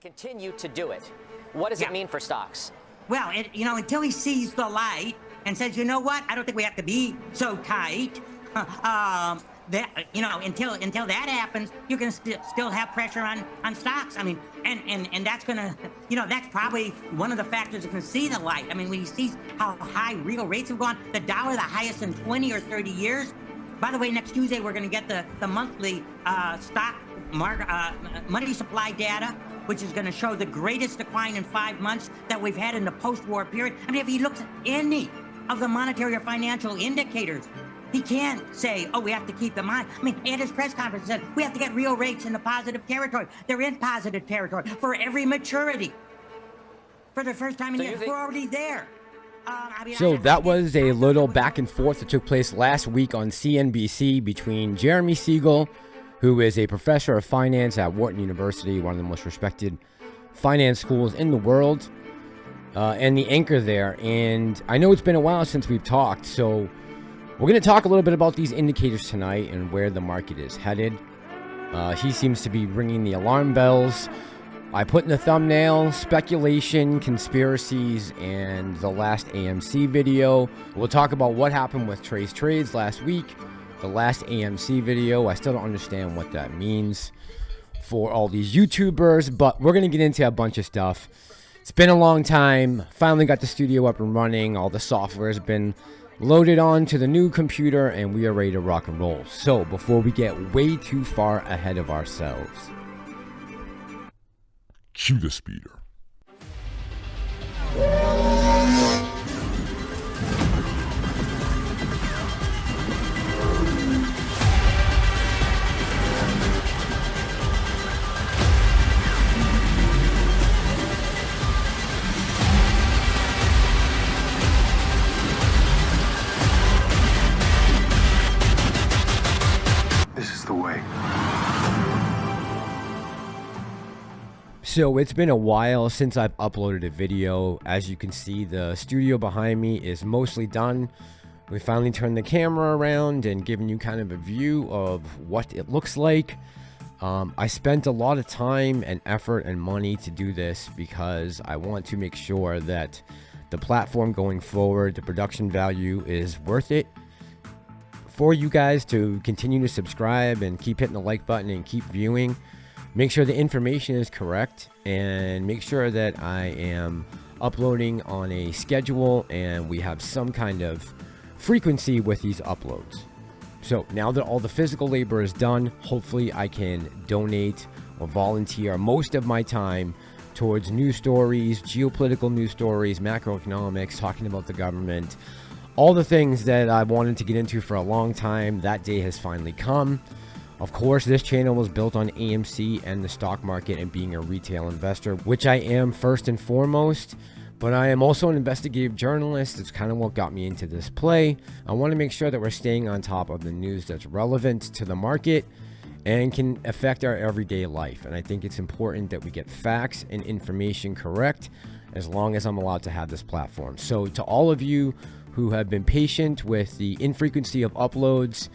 continue to do it. What does it mean for stocks? Well, until he sees the light and says, you know what, I don't think we have to be so tight. Until that happens, you can still have pressure on stocks. I mean, and that's gonna, that's probably one of the factors that can see the light. I mean, when he sees how high real rates have gone, the dollar the highest in 20 or 30 years. By the way, next Tuesday we're gonna get the monthly stock money supply data, which is going to show the greatest decline in 5 months that we've had in the post-war period. I mean, if he looks at any of the monetary or financial indicators, he can't say, oh, we have to keep them on. I mean, at his press conference, he said, we have to get real rates into positive territory. They're in positive territory for every maturity. For the first time in years, we're already there. So that was a little back and forth that took place last week on CNBC between Jeremy Siegel, who is a professor of finance at Wharton University, one of the most respected finance schools in the world, and the anchor there. And I know it's been a while since we've talked, so we're going to talk a little bit about these indicators tonight and where the market is headed. He seems to be ringing the alarm bells. I put in the thumbnail speculation, conspiracies, and the last AMC video. We'll talk about what happened with Treys trades last week. The last AMC video, I still don't understand what that means for all these YouTubers, but we're going to get into a bunch of stuff. It's been a long time. Finally got the studio up and running. All the software has been loaded onto the new computer, and we are ready to rock and roll. So before we get way too far ahead of ourselves, cue the speeder. So it's been a while since I've uploaded a video. As you can see, the studio behind me is mostly done. We finally turned the camera around and given you kind of a view of what it looks like. I spent a lot of time and effort and money to do this because I want to make sure that the platform going forward, the production value is worth it for you guys to continue to subscribe and keep hitting the like button and keep viewing. Make sure the information is correct and make sure that I am uploading on a schedule and we have some kind of frequency with these uploads. So now that all the physical labor is done, hopefully I can donate or volunteer most of my time towards news stories, geopolitical news stories, macroeconomics, talking about the government, all the things that I wanted to get into for a long time. That day has finally come. Of course, this channel was built on AMC and the stock market and being a retail investor, which I am first and foremost, but I am also an investigative journalist. It's kind of what got me into this play. I want to make sure that we're staying on top of the news that's relevant to the market and can affect our everyday life. And I think it's important that we get facts and information correct as long as I'm allowed to have this platform. So to all of you who have been patient with the infrequency of uploads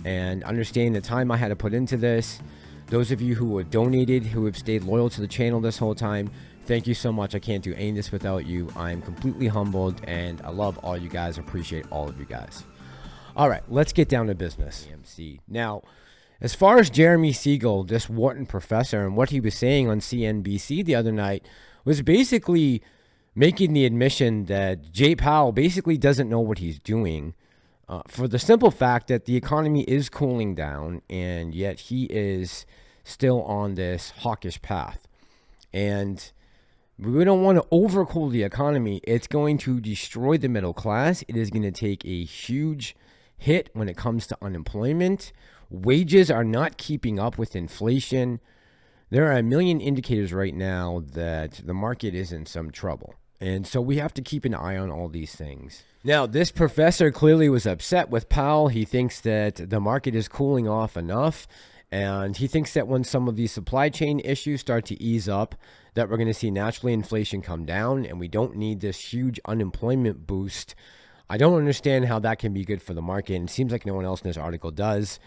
and understanding the time I had to put into this, those of you who have donated, who have stayed loyal to the channel this whole time, thank you so much. I can't do any of this without you. I am completely humbled and I love all you guys. Appreciate all of you guys. All right, let's get down to business. Now, as far as Jeremy Siegel, this Wharton professor, and what he was saying on CNBC the other night was basically making the admission that Jay Powell basically doesn't know what he's doing. For the simple fact that the economy is cooling down, and yet he is still on this hawkish path. And we don't want to overcool the economy. It's going to destroy the middle class. It is going to take a huge hit when it comes to unemployment. Wages are not keeping up with inflation. There are a million indicators right now that the market is in some trouble. And so we have to keep an eye on all these things. Now, this professor clearly was upset with Powell. He thinks that the market is cooling off enough. And he thinks that when some of these supply chain issues start to ease up, that we're going to see naturally inflation come down and we don't need this huge unemployment boost. I don't understand how that can be good for the market. And it seems like no one else in this article does.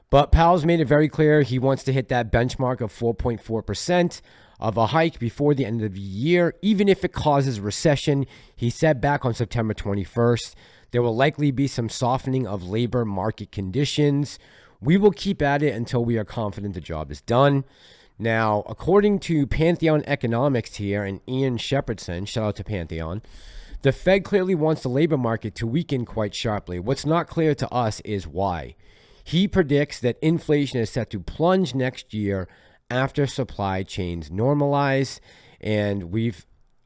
But Powell's made it very clear he wants to hit that benchmark of 4.4%. of a hike before the end of the year, even if it causes recession. He said back on September 21st, there will likely be some softening of labor market conditions. We will keep at it until we are confident the job is done. Now, according to Pantheon Economics here and Ian Shepherdson, shout out to Pantheon, the Fed clearly wants the labor market to weaken quite sharply. What's not clear to us is why. He predicts that inflation is set to plunge next year after supply chains normalize. And we've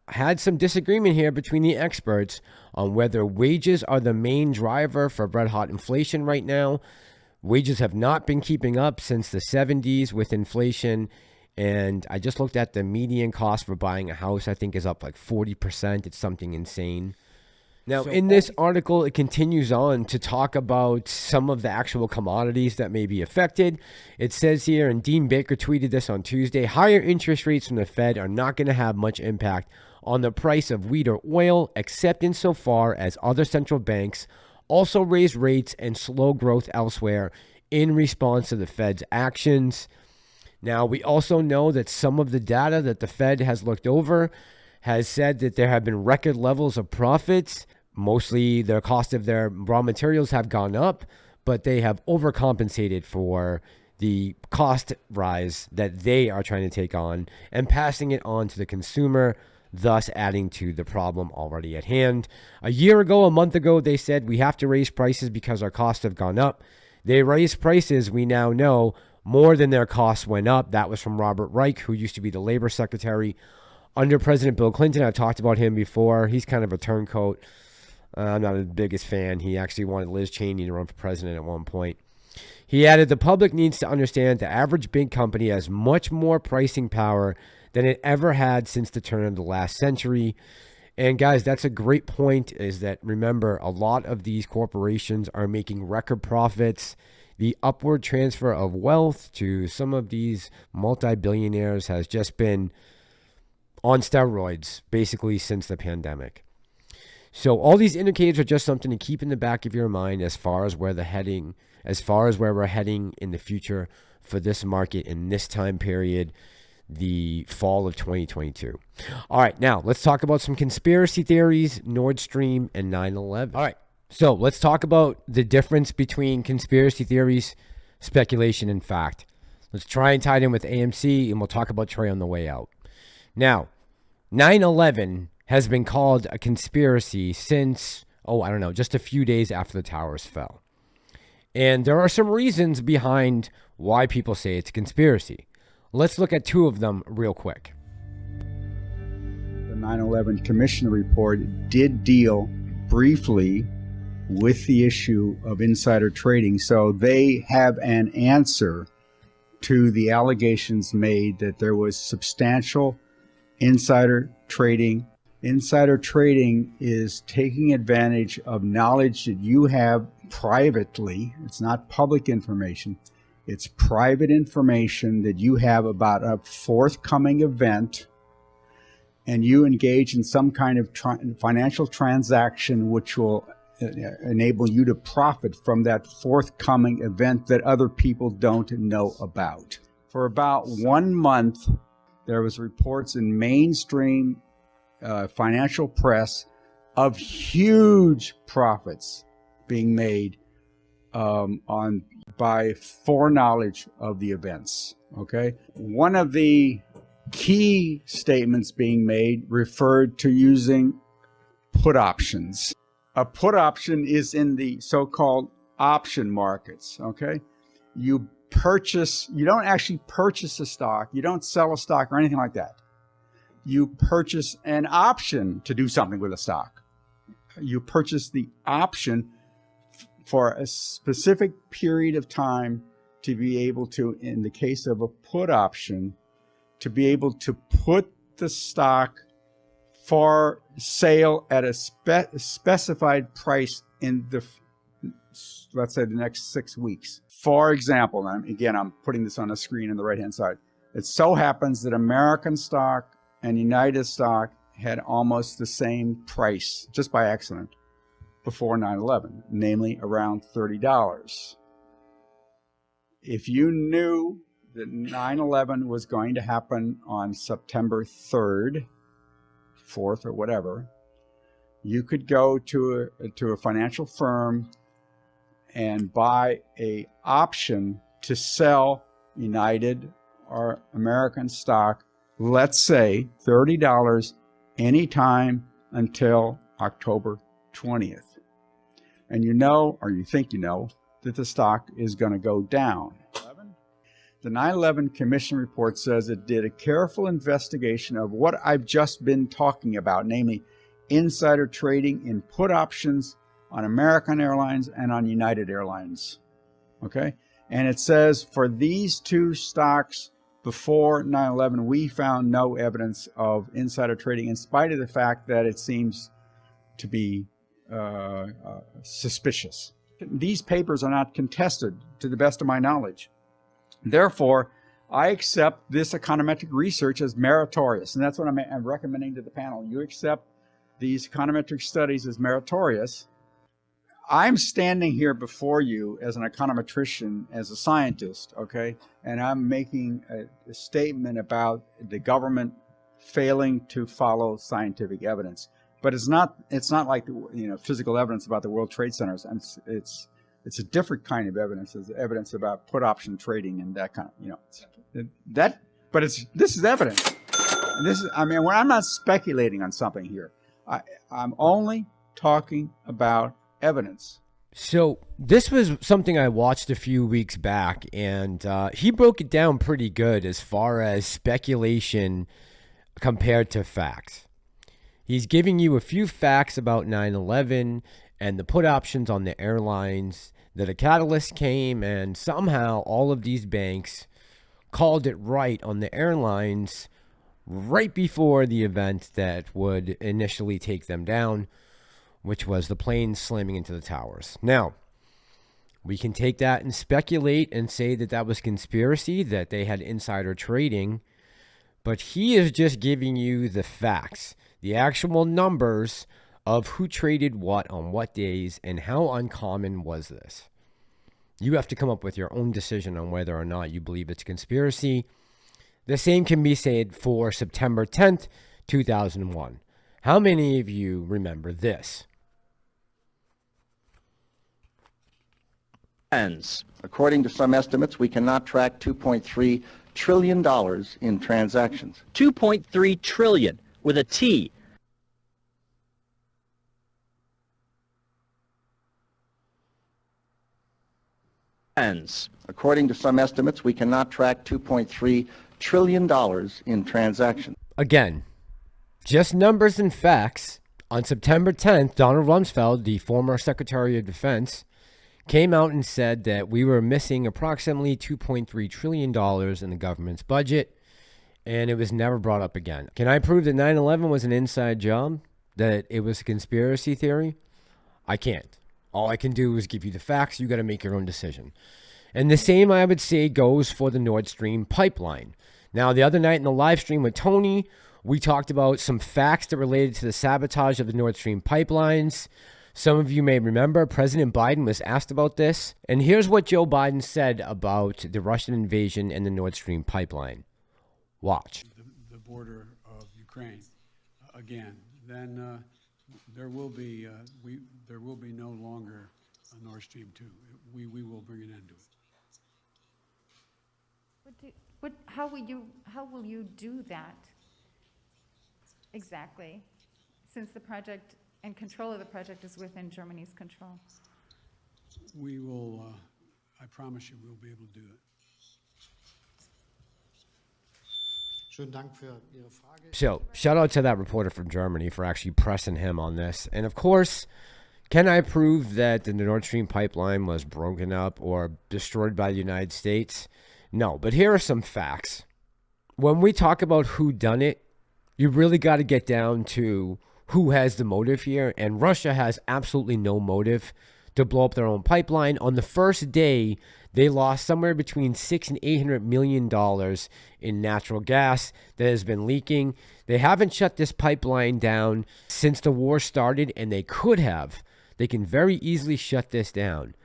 had some disagreement here between the experts on whether wages are the main driver for red-hot inflation right now. Wages have not been keeping up since the 70s with inflation. And I just looked at the median cost for buying a house, I think is up like 40%. It's something insane. Now, in this article, it continues on to talk about some of the actual commodities that may be affected. It says here, and Dean Baker tweeted this on Tuesday, higher interest rates from the Fed are not going to have much impact on the price of wheat or oil, except insofar as other central banks also raise rates and slow growth elsewhere in response to the Fed's actions. Now, we also know that some of the data that the Fed has looked over has said that there have been record levels of profits. Mostly the cost of their raw materials have gone up, but they have overcompensated for the cost rise that they are trying to take on and passing it on to the consumer, thus adding to the problem already at hand. A month ago, they said we have to raise prices because our costs have gone up. They raised prices, we now know, more than their costs went up. That was from Robert Reich, who used to be the labor secretary under President Bill Clinton. I've talked about him before. He's kind of a turncoat. I'm not the biggest fan. He actually wanted Liz Cheney to run for president at one point. He added, the public needs to understand the average big company has much more pricing power than it ever had since the turn of the last century. And guys, that's a great point, is that, remember, a lot of these corporations are making record profits. The upward transfer of wealth to some of these multi-billionaires has just been on steroids, basically, since the pandemic. So all these indicators are just something to keep in the back of your mind as far as where we're heading in the future for this market in this time period, the fall of 2022. All right, now let's talk about some conspiracy theories, Nord Stream and 9/11. All right, so let's talk about the difference between conspiracy theories, speculation, and fact. Let's try and tie it in with AMC, and we'll talk about Trey on the way out. Now, 9/11 has been called a conspiracy since, just a few days after the towers fell. And there are some reasons behind why people say it's a conspiracy. Let's look at two of them real quick. The 9/11 Commission report did deal briefly with the issue of insider trading, so they have an answer to the allegations made that there was substantial insider trading. Insider trading is taking advantage of knowledge that you have privately. It's not public information. It's private information that you have about a forthcoming event, and you engage in some kind of financial transaction which will enable you to profit from that forthcoming event that other people don't know about. For about 1 month, there was reports in mainstream financial press of huge profits being made by foreknowledge of the events. Okay, one of the key statements being made referred to using put options. A put option is in the so-called option markets. Okay, you don't actually purchase a stock, you don't sell a stock or anything like that. You purchase an option to do something with a stock. You purchase the option for a specific period of time to be able to, in the case of a put option, to be able to put the stock for sale at a specified price in the, let's say, the next 6 weeks. For example, and again, I'm putting this on the screen on the right-hand side. It so happens that American stock and United stock had almost the same price, just by accident, before 9/11, namely around $30. If you knew that 9/11 was going to happen on September 3rd, 4th, or whatever, you could go to a financial firm and buy a option to sell United or American stock, let's say $30 anytime until October 20th. And you know, or you think you know, that the stock is going to go down. The 9/11 Commission report says it did a careful investigation of what I've just been talking about, namely insider trading in put options on American Airlines and on United Airlines. Okay? And it says for these two stocks before 9/11, we found no evidence of insider trading, in spite of the fact that it seems to be suspicious. These papers are not contested, to the best of my knowledge. Therefore, I accept this econometric research as meritorious, and that's what I'm recommending to the panel. You accept these econometric studies as meritorious. I'm standing here before you as an econometrician, as a scientist, okay? And I'm making a statement about the government failing to follow scientific evidence. But it's not like physical evidence about the World Trade Centers. It's a different kind of evidence. It's evidence about put option trading and that kind of this is evidence. And this is, I'm not speculating on something here. I'm only talking about evidence. So this was something I watched a few weeks back, and he broke it down pretty good as far as speculation compared to facts. He's giving you a few facts about 9/11 and the put options on the airlines, that a catalyst came and somehow all of these banks called it right on the airlines right before the event that would initially take them down, which was the planes slamming into the towers. Now, we can take that and speculate and say that that was conspiracy, that they had insider trading, but he is just giving you the facts, the actual numbers of who traded what on what days and how uncommon was this. You have to come up with your own decision on whether or not you believe it's conspiracy. The same can be said for September 10th, 2001. How many of you remember this? According to some estimates, we cannot track $2.3 trillion in transactions. 2.3 trillion with a T. According to some estimates, we cannot track $2.3 trillion in transactions. Again, just numbers and facts. On September 10th, Donald Rumsfeld, the former Secretary of Defense, came out and said that we were missing approximately $2.3 trillion in the government's budget, and it was never brought up again. Can I prove that 9/11 was an inside job? That it was a conspiracy theory? I can't. All I can do is give you the facts. You got to make your own decision. And the same, I would say, goes for the Nord Stream pipeline. Now, the other night in the live stream with Tony, we talked about some facts that related to the sabotage of the Nord Stream pipelines. Some of you may remember President Biden was asked about this. And here's what Joe Biden said about the Russian invasion and the Nord Stream pipeline. Watch. The border of Ukraine again, then there will be no longer a Nord Stream 2. We will bring an end to it. How will you do that exactly, since the project and control of the project is within Germany's control? We will, I promise you, we'll be able to do it. So, shout out to that reporter from Germany for actually pressing him on this. And of course, can I prove that the Nord Stream pipeline was broken up or destroyed by the United States? No, but here are some facts. When we talk about who done it, you really got to get down to who has the motive here. And Russia has absolutely no motive to blow up their own pipeline. On the first day, they lost somewhere between $600 and $800 million in natural gas that has been leaking. They haven't shut this pipeline down since the war started, and they could have. They can very easily shut this down.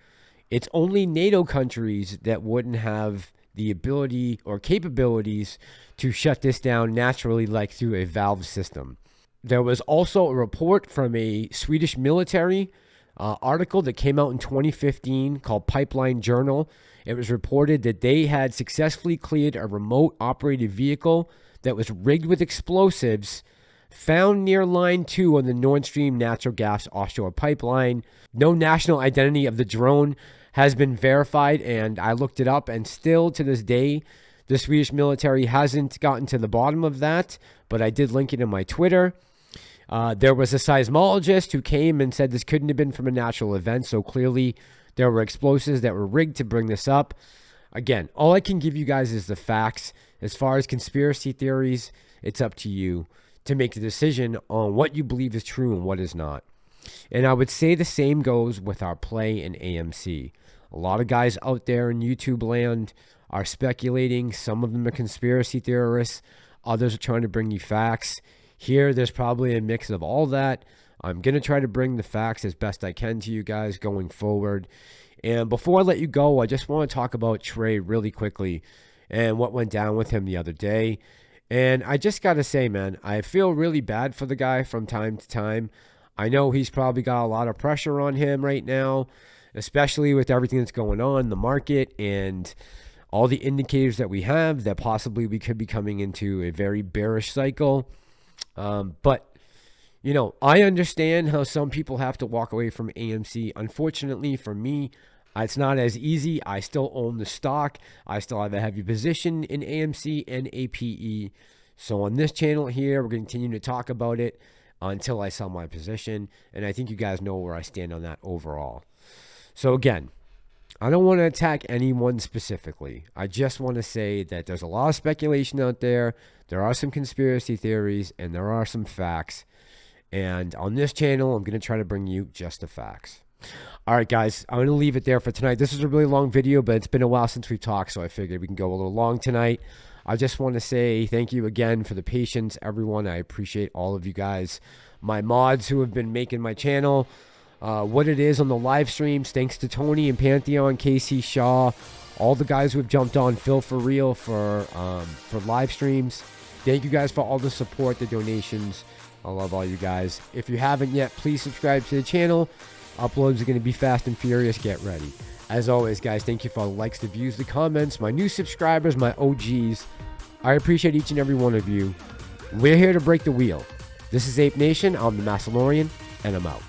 It's only NATO countries that wouldn't have the ability or capabilities to shut this down naturally, like through a valve system. There was also a report from a Swedish military article that came out in 2015 called Pipeline Journal. It was reported that they had successfully cleared a remote operated vehicle that was rigged with explosives found near Line 2 on the Nord Stream natural gas offshore pipeline. No national identity of the drone has been verified, and I looked it up, and still to this day, the Swedish military hasn't gotten to the bottom of that, but I did link it in my Twitter. There was a seismologist who came and said this couldn't have been from a natural event, so clearly there were explosives that were rigged to bring this up. Again, all I can give you guys is the facts. As far as conspiracy theories, it's up to you to make the decision on what you believe is true and what is not. And I would say the same goes with our play in AMC. A lot of guys out there in YouTube land are speculating. Some of them are conspiracy theorists. Others are trying to bring you facts. Here, there's probably a mix of all that. I'm going to try to bring the facts as best I can to you guys going forward. And before I let you go, I just want to talk about Trey really quickly and what went down with him the other day. And I just got to say, man, I feel really bad for the guy from time to time. I know he's probably got a lot of pressure on him right now, especially with everything that's going on in the market and all the indicators that we have that possibly we could be coming into a very bearish cycle. But, you know, I understand how some people have to walk away from AMC. Unfortunately for me, it's not as easy. I still own the stock. I still have a heavy position in AMC and APE. So on this channel here, we're going to continue to talk about it until I sell my position. And I think you guys know where I stand on that overall. So again, I don't want to attack anyone specifically. I just want to say that there's a lot of speculation out there. There are some conspiracy theories and there are some facts. And on this channel, I'm going to try to bring you just the facts. All right, guys, I'm going to leave it there for tonight. This is a really long video, but it's been a while since we've talked, so I figured we can go a little long tonight. I just want to say thank you again for the patience, everyone. I appreciate all of you guys, my mods who have been making my channel what it is on the live streams. Thanks to Tony and Pantheon, Casey, Shaw, all the guys who have jumped on, Phil for real for live streams. Thank you guys for all the support, the donations. I love all you guys. If you haven't yet, please subscribe to the channel. Uploads are going to be fast and furious. Get ready. As always, guys, thank you for all the likes, the views, the comments, my new subscribers, my OGs. I appreciate each and every one of you. We're here to break the wheel. This is Ape Nation. I'm the Massalorian, and I'm out.